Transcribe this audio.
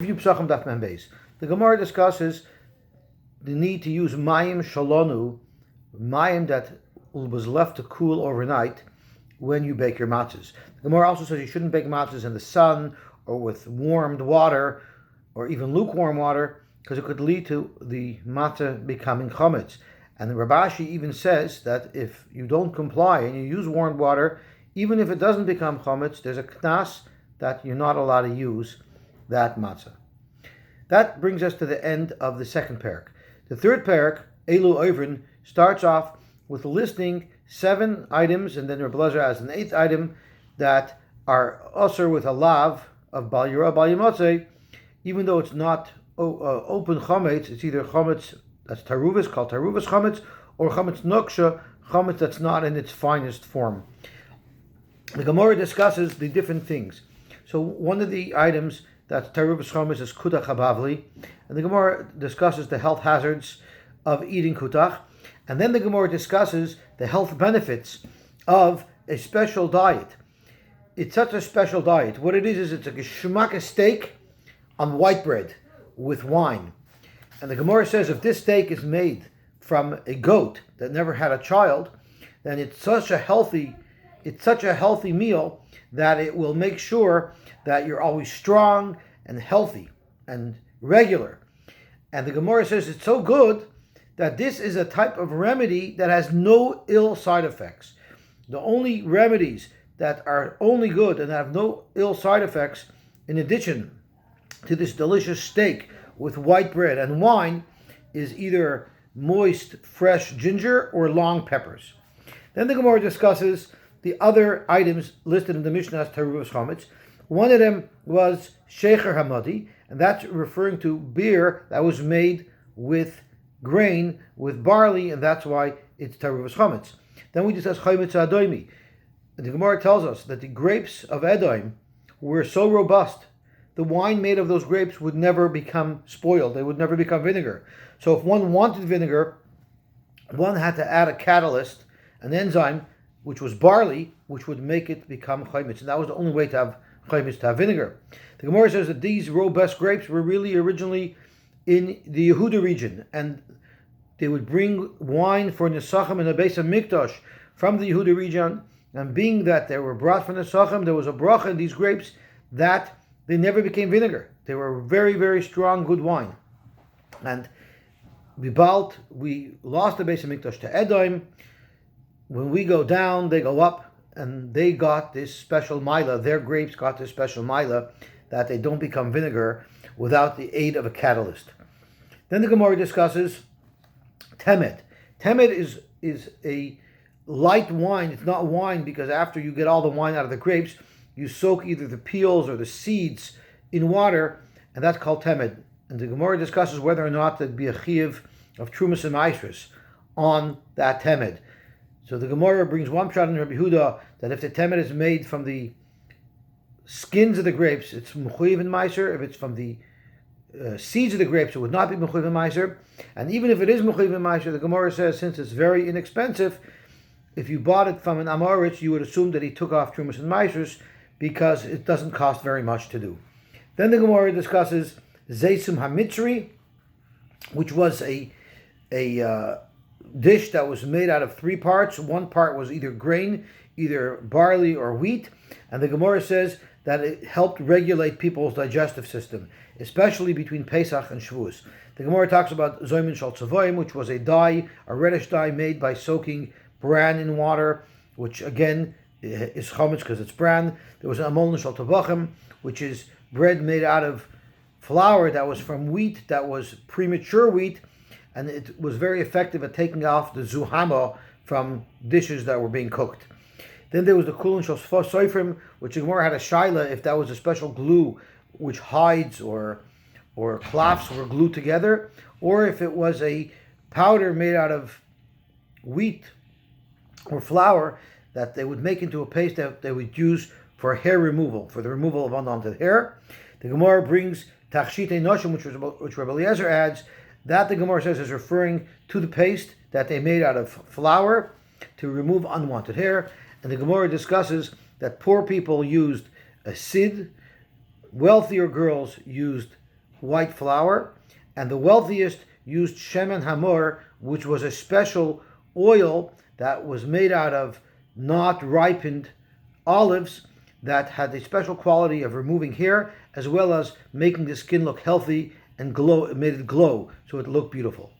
Pesachim Daf Beis. The Gemara discusses the need to use mayim shalonu, mayim that was left to cool overnight when you bake your matzahs. The Gemara also says you shouldn't bake matzahs in the sun or with warmed water or even lukewarm water because it could lead to the matzah becoming chametz. And the Rabashi even says that if you don't comply and you use warmed water, even if it doesn't become chametz, there's a knas that you're not allowed to use that matzah. That brings us to the end of the second parak. The third parak, Elu Oivrin, starts off with listing 7 items, and then Rebbe Lezer has an 8th item that are usher with a lav of Bal Yirah Bal Yimotzei, even though it's not open chametz. It's either chametz that's taruvas, called taruvas chametz, or chametz noksha, chametz that's not in its finest form. The Gemara discusses the different things. So one of the items that's taruvas chametz is kutach habavli, and the Gemara discusses the health hazards of eating kutach, and then the Gemara discusses the health benefits of a special diet. It's such a special diet. What it is it's a geschmack steak on white bread with wine. And the Gemara says if this steak is made from a goat that never had a child, then it's such a healthy meal that it will make sure that you're always strong and healthy and regular. And the Gemara says it's so good that this is a type of remedy that has no ill side effects. The only remedies that are only good and have no ill side effects, in addition to this delicious steak with white bread and wine, is either moist, fresh ginger or long peppers. Then the Gemara discusses the other items listed in the Mishnah as taruvas chametz. One of them was shecher hamadi, and that's referring to beer that was made with grain, with barley, and that's why it's taruvas chametz. Then we discuss chametz adoimi. The Gemara tells us that the grapes of Edom were so robust, the wine made of those grapes would never become spoiled. They would never become vinegar. So if one wanted vinegar, one had to add a catalyst, an enzyme, which was barley, which would make it become chametz. And that was the only way to have chametz, to have vinegar. The Gemara says that these robust grapes were really originally in the Yehuda region, and they would bring wine for Nesachim and the Beis HaMikdash from the Yehuda region. And being that they were brought from Nesachim, there was a bracha in these grapes that they never became vinegar. They were very, very strong, good wine. And we lost the Beis HaMikdash to Edom. When we go down, they go up, and they got this special mila. Their grapes got this special mila that they don't become vinegar without the aid of a catalyst. Then the Gemara discusses temed. Temed is a light wine. It's not wine because after you get all the wine out of the grapes, you soak either the peels or the seeds in water, and that's called temed. And the Gemara discusses whether or not there'd be a chiyuv of trumas and maasros on that temed. So the Gemara brings one shot in Rabbi Huda that if the temed is made from the skins of the grapes, it's mechuyev in meiser. If it's from the seeds of the grapes, it would not be mechuyev in meiser. And even if it is mechuyev in meiser, the Gemara says since it's very inexpensive, if you bought it from an Amoritz, you would assume that he took off trumas and meisers because it doesn't cost very much to do. Then the Gemara discusses zeisum hamitzri, which was a dish that was made out of 3 parts. One part was either grain, either barley or wheat, and the Gemara says that it helped regulate people's digestive system, especially between Pesach and Shavuos. The Gemara talks about zoymin shal tzavoim, which was a dye, a reddish dye made by soaking bran in water, which again is chametz because it's bran. There was amolin shal tavachim, which is bread made out of flour that was from wheat, that was premature wheat, and it was very effective at taking off the zuhama from dishes that were being cooked. Then there was the kulin shal soifrim, which the Gemara had a shaila if that was a special glue which hides or cloths were glued together, or if it was a powder made out of wheat or flour that they would make into a paste that they would use for hair removal, for the removal of unwanted hair. The Gemara brings tachshite noshim, which Rebbe Eliezer adds, that the Gemara says is referring to the paste that they made out of flour to remove unwanted hair. And the Gemara discusses that poor people used a sid, wealthier girls used white flour, and the wealthiest used shemen hamor, which was a special oil that was made out of not ripened olives that had the special quality of removing hair as well as making the skin look healthy and glow. It made it glow, so it looked beautiful.